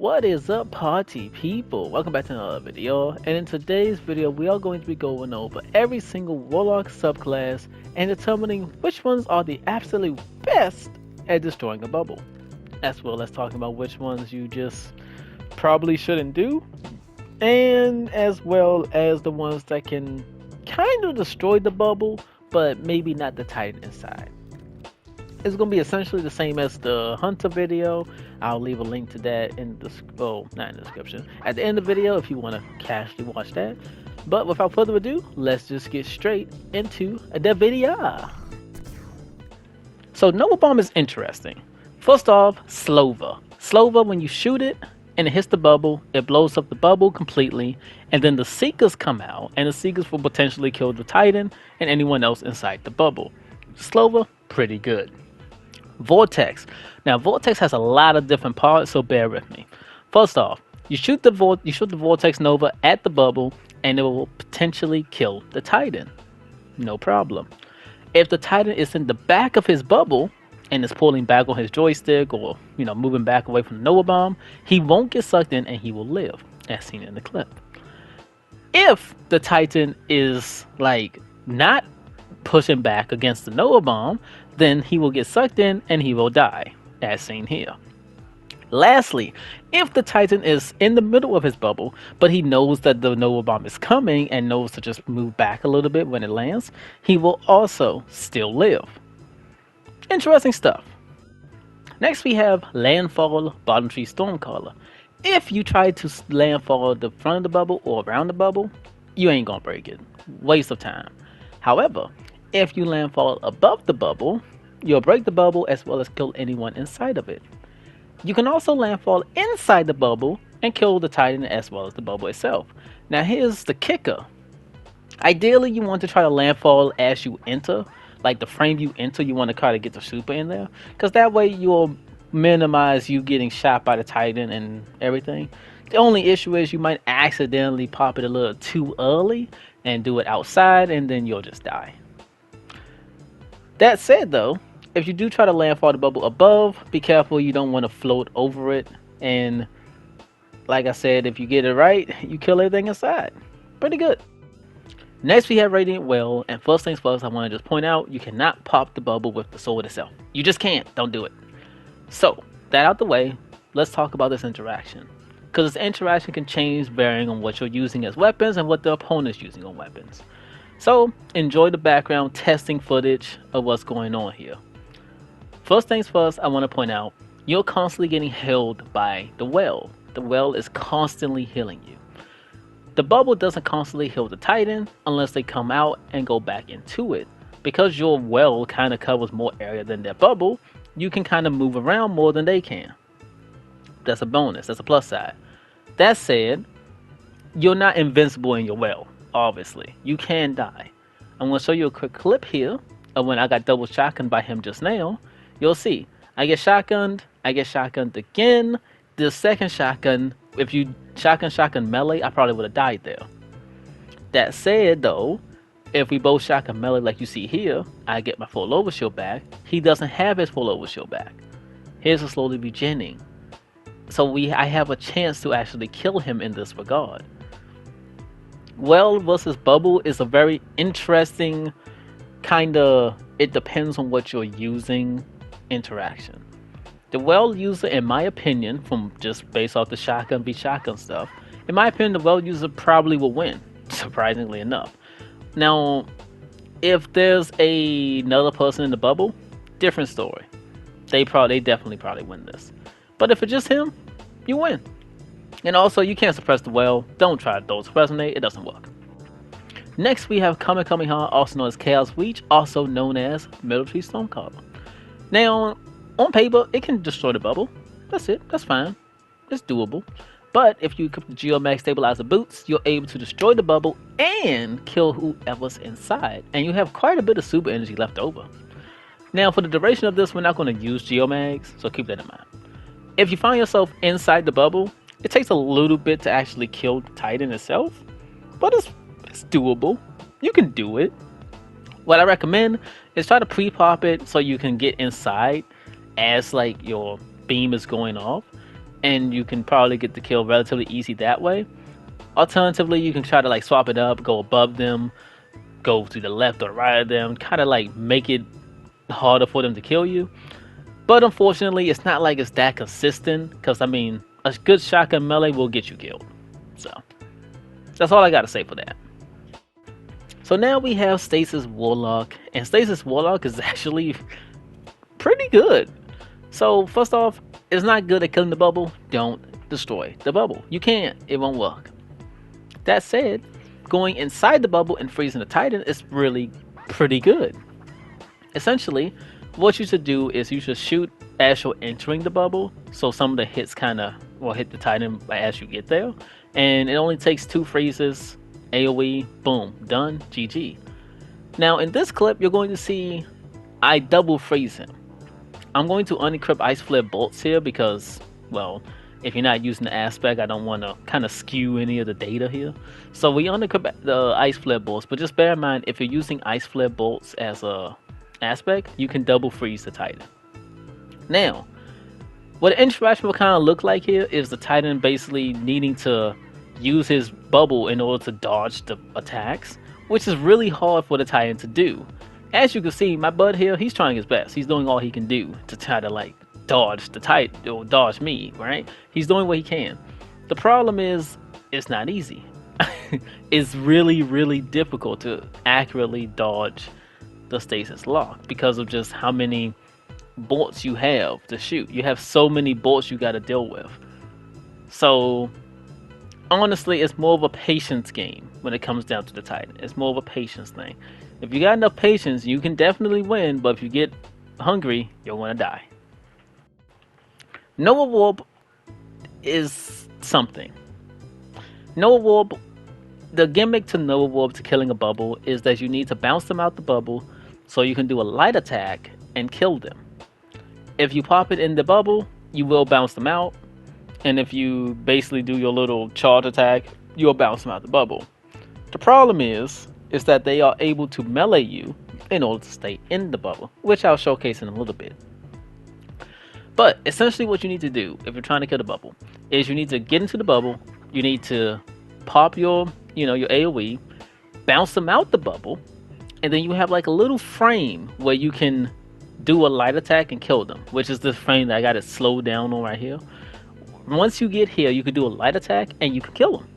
What is up, party people? Welcome back to another video, and in today's video we are going to be going over every single Warlock subclass and determining which ones are the absolute best at destroying a bubble, as well as talking about which ones you just probably shouldn't do, and as well as the ones that can kind of destroy the bubble but maybe not the Titan inside. It's going to be essentially the same as the Hunter video. I'll leave a link to that in the not in the description, at the end of the video if you want to casually watch that. But without further ado, let's just get straight into the video. So Nova Bomb is interesting. First off, Slover. Slover, when you shoot it and it hits the bubble, it blows up the bubble completely, and then the Seekers come out, and the Seekers will potentially kill the Titan and anyone else inside the bubble. Slover, pretty good. Vortex. Now Vortex has a lot of different parts, so bear with me. First off, you shoot the Vortex Nova at the bubble and it will potentially kill the Titan. No problem. If the Titan is in the back of his bubble and is pulling back on his joystick or moving back away from the Nova Bomb, he won't get sucked in and he will live, as seen in the clip. If the Titan is not pushing back against the Nova Bomb, then he will get sucked in and he will die, as seen here. Lastly, if the Titan is in the middle of his bubble, but he knows that the Nova Bomb is coming and knows to just move back a little bit when it lands, he will also still live. Interesting stuff. Next we have Landfall Bottom Tree Stormcaller. If you try to landfall the front of the bubble or around the bubble, you ain't gonna break it. Waste of time. However, if you landfall above the bubble, you'll break the bubble as well as kill anyone inside of it. You can also landfall inside the bubble and kill the Titan as well as the bubble itself. Now here's the kicker. Ideally, you want to try to landfall as you enter, like the frame you enter, you want to try to get the super in there, because that way you'll minimize you getting shot by the Titan and everything. The only issue is you might accidentally pop it a little too early and do it outside, and then you'll just die. That said though, if you do try to landfall the bubble above, be careful you don't want to float over it, and like I said, if you get it right, you kill everything inside. Pretty good. Next we have Radiant Well, and first things first, I want to just point out, you cannot pop the bubble with the sword itself. You just can't. Don't do it. So, that out the way, let's talk about this interaction. Because this interaction can change varying on what you're using as weapons and what the opponent's using on weapons. So, enjoy the background testing footage of what's going on here. First things first, I want to point out, you're constantly getting healed by the well. The well is constantly healing you. The bubble doesn't constantly heal the Titan unless they come out and go back into it. Because your well kind of covers more area than their bubble, you can kind of move around more than they can. That's a bonus, that's a plus side. That said, you're not invincible in your well, obviously. You can die. I'm going to show you a quick clip here of when I got double shotgunned by him just now. You'll see, I get shotgunned again. The second shotgun, if you shotgun melee, I probably would have died there. That said though, if we both shotgun melee like you see here, I get my full overshield back. He doesn't have his full overshield back. His is slowly beginning. So I have a chance to actually kill him in this regard. Well versus bubble is a very interesting it depends on what you're using interaction. The well user, in my opinion, from just based off the shotgun v shotgun stuff, in my opinion, the well user probably will win, surprisingly enough. Now, if there's another person in the bubble, different story. They definitely win this. But if it's just him, you win. And also, you can't suppress the well. Don't try to suppress grenade, it doesn't work. Next, we have Kamehameha, also known as Chaos Reach, also known as Military Stormcaller. Now, on paper, it can destroy the bubble. That's it. That's fine. It's doable. But if you equip the Geomag Stabilizer boots, you're able to destroy the bubble and kill whoever's inside. And you have quite a bit of super energy left over. Now, for the duration of this, we're not going to use Geomags, so keep that in mind. If you find yourself inside the bubble, it takes a little bit to actually kill the Titan itself, but it's doable. You can do it. What I recommend is try to pre-pop it so you can get inside as your beam is going off. and you can probably get the kill relatively easy that way. Alternatively, you can try to like swap it up, go above them, go to the left or right of them, kind of like make it harder for them to kill you. But unfortunately, it's not like it's that consistent, because I mean, a good shotgun melee will get you killed. So that's all I gotta say for that. So now we have Stasis Warlock, and Stasis Warlock is actually pretty good. So first off, it's not good at killing the bubble. Don't destroy the bubble. You can't. It won't work. That said, going inside the bubble and freezing the Titan is really pretty good. Essentially, what you should do is you should shoot as you're entering the bubble, so some of the hits kind of will hit the Titan as you get there. And it only takes 2 freezes, AoE, boom, done, GG. Now in this clip, you're going to see I double freeze him. I'm going to unencrypt ice flare bolts here because, well, if you're not using the aspect, I don't want to kind of skew any of the data here. So we unencrypt the ice flare bolts, but just bear in mind, if you're using ice flare bolts as a aspect, you can double freeze the Titan. Now, what the interaction will kind of look like here is the Titan basically needing to use his bubble in order to dodge the attacks, which is really hard for the Titan to do. As you can see, my bud here, he's trying his best. He's doing all he can do to try to like dodge the Titan, or dodge me, right? He's doing what he can. The problem is, it's not easy. It's really, really difficult to accurately dodge the stasis lock because of just how many bolts you have to shoot. You have so many bolts you got to deal with. So honestly, it's more of a patience game when it comes down to the Titan. It's more of a patience thing. If you got enough patience, you can definitely win, but if you get hungry, you'll want to die. Nova Warp is something. Nova Warp, the gimmick to Nova Warp to killing a bubble is that you need to bounce them out the bubble so you can do a light attack and kill them. If you pop it in the bubble, you will bounce them out, and if you basically do your little charge attack, you'll bounce them out the bubble. The problem is that they are able to melee you in order to stay in the bubble, which I'll showcase in a little bit. But essentially what you need to do if you're trying to kill the bubble is you need to get into the bubble, you need to pop your AoE, bounce them out the bubble, and then you have like a little frame where you can do a light attack and kill them, which is the frame that I got it slowed down on right here. Once you get here, you can do a light attack and you can kill them.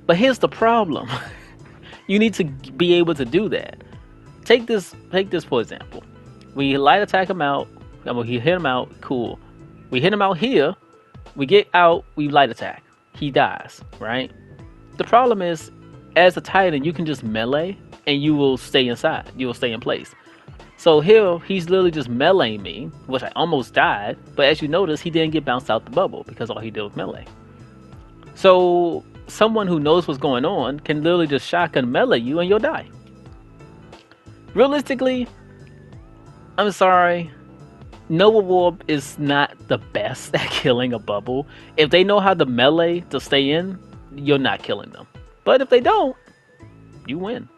But here's the problem. You need to be able to do that. Take this for example. We light attack him out, and we hit him out, cool. We hit him out here, we get out, we light attack. He dies, right? The problem is, as a Titan, you can just melee and you will stay inside. You will stay in place. So here, he's literally just meleeing me, which I almost died, but as you notice, he didn't get bounced out the bubble because all he did was melee. So someone who knows what's going on can literally just shotgun melee you and you'll die. Realistically, I'm sorry, Nova Warp is not the best at killing a bubble. If they know how to melee to stay in, you're not killing them. But if they don't, you win.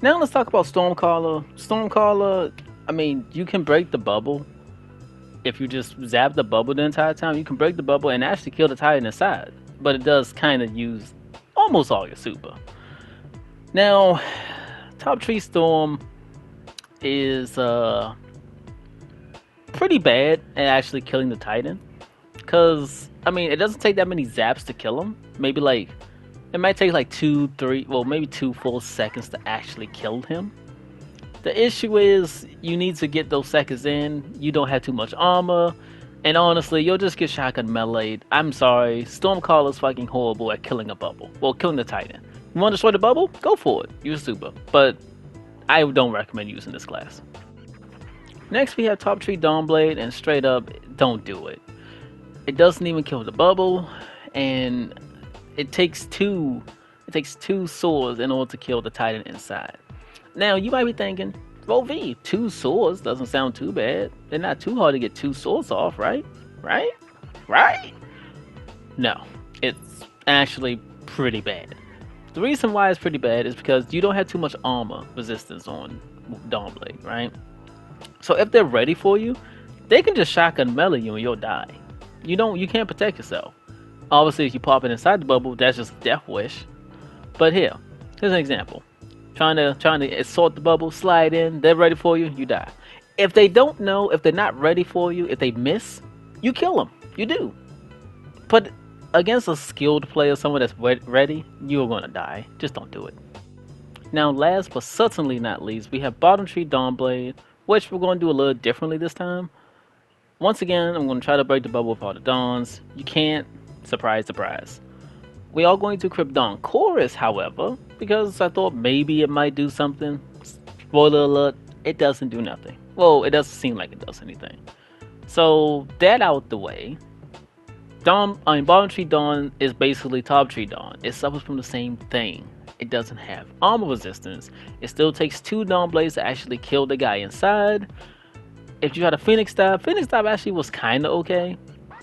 Now let's talk about Stormcaller. Stormcaller, I mean, you can break the bubble. If you just zap the bubble the entire time, you can break the bubble and actually kill the Titan inside. But it does kind of use almost all your super. Now, Top Tree Storm is pretty bad at actually killing the Titan. Because, I mean, it doesn't take that many zaps to kill him. Maybe like, it might take like 2, 3, well maybe 2 full seconds to actually kill him. The issue is, you need to get those seconds in, you don't have too much armor, and honestly, you'll just get shotgun meleeed. I'm sorry, Stormcaller is fucking horrible at killing a bubble. Well, killing the Titan. You want to destroy the bubble? Go for it. Use super. But I don't recommend using this class. Next we have Top Tree Dawnblade, and straight up, don't do it. It doesn't even kill the bubble, and it takes two swords in order to kill the Titan inside. Now you might be thinking, well, V, 2 swords doesn't sound too bad. They're not too hard to get 2 swords off, right? Right? No, it's actually pretty bad. The reason why it's pretty bad is because you don't have too much armor resistance on Dawnblade, right? So if they're ready for you, they can just shotgun melee you and you'll die. You can't protect yourself. Obviously, if you pop it inside the bubble, that's just a death wish. But here's an example. Trying to assault the bubble, slide in, they're ready for you, you die. If they don't know, if they're not ready for you, if they miss, you kill them. You do. But against a skilled player, someone that's ready, you're gonna die. Just don't do it. Now, last but certainly not least, we have Bottom Tree Dawnblade, which we're going to do a little differently this time. Once again, I'm going to try to break the bubble with all the Dawns. You can't. Surprise, surprise. We are going to equip Dawn Chorus, however, because I thought maybe it might do something. Spoiler alert, it doesn't do nothing. Well, it doesn't seem like it does anything. So, that out the way. Bottom Tree Dawn is basically Top Tree Dawn. It suffers from the same thing. It doesn't have armor resistance. It still takes 2 Dawn Blades to actually kill the guy inside. If you try to Phoenix Dive actually was kind of okay.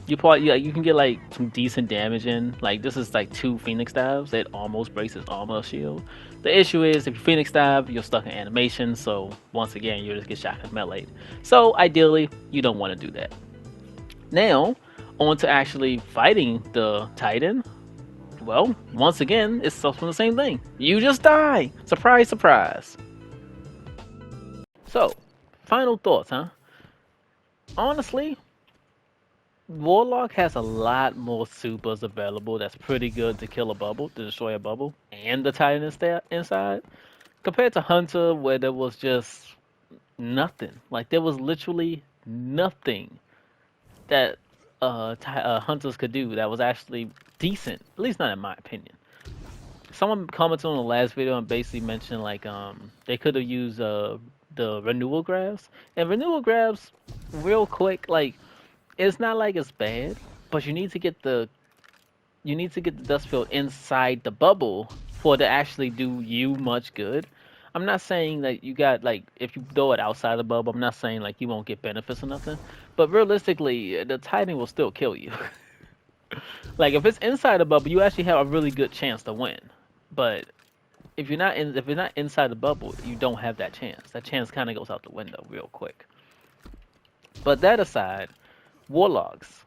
You can get like some decent damage in. Like this is like 2 Phoenix Dives. It almost breaks his armor shield. The issue is if you Phoenix Dive, you're stuck in animation. So once again, you just get shotgun melee'd. So ideally, you don't want to do that. Now, on to actually fighting the Titan. Well, once again, it's from the same thing. You just die. Surprise, surprise. So, final thoughts, huh? Honestly, Warlock has a lot more supers available that's pretty good to kill a bubble, to destroy a bubble, and the Titan inside, compared to Hunter, where there was just nothing. Like, there was literally nothing that Hunters could do that was actually decent, at least not in my opinion. Someone commented on the last video and basically mentioned like they could have used the renewal grabs, and renewal grabs real quick, like it's not like it's bad, but you need to get the dust field inside the bubble for it to actually do you much good. I'm not saying that you got like if you throw it outside the bubble, I'm not saying like you won't get benefits or nothing, but realistically the Titan will still kill you. Like if it's inside the bubble, you actually have a really good chance to win. But if you're not inside the bubble, you don't have that chance. That chance kind of goes out the window real quick. But that aside, Warlocks.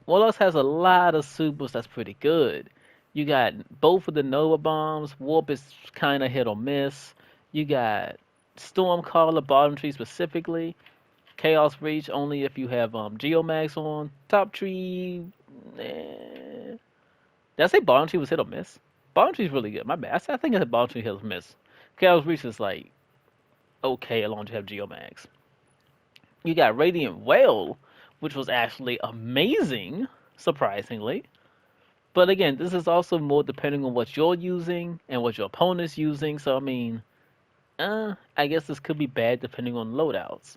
Warlocks has a lot of supers that's pretty good. You got both of the Nova Bombs. Warp is kind of hit or miss. You got Stormcaller, Bottom Tree specifically. Chaos Reach only if you have Geomags on. Top Tree. Did I say Bottom Tree was hit or miss? Bottom Tree's really good. My bad. I think I said Bottom Tree hit or miss. Chaos Reach is like okay as long as you have Geomags. You got Radiant Whale, which was actually amazing, surprisingly. But again, this is also more depending on what you're using and what your opponent's using. So I mean, I guess this could be bad depending on loadouts.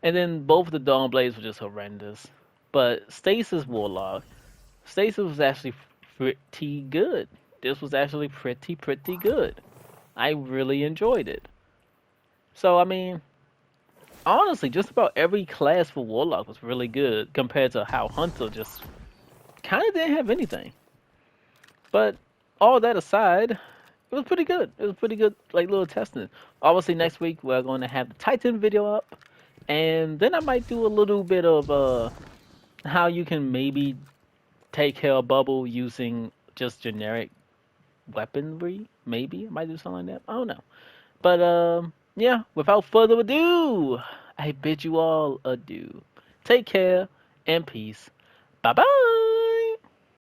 And then both of the Dawn Blades were just horrendous. But Stasis Warlock, Stasis was actually pretty good. This was actually pretty good. I really enjoyed it. So I mean, honestly, just about every class for Warlock was really good compared to how Hunter just kind of didn't have anything. But all that aside, it was pretty good. It was pretty good, like little testing. Obviously, next week we're going to have the Titan video up, and then I might do a little bit of how you can maybe take care of Bubble using just generic weaponry. Maybe I might do something like that. I don't know. But yeah. Without further ado, I bid you all adieu. Take care and peace. Bye bye.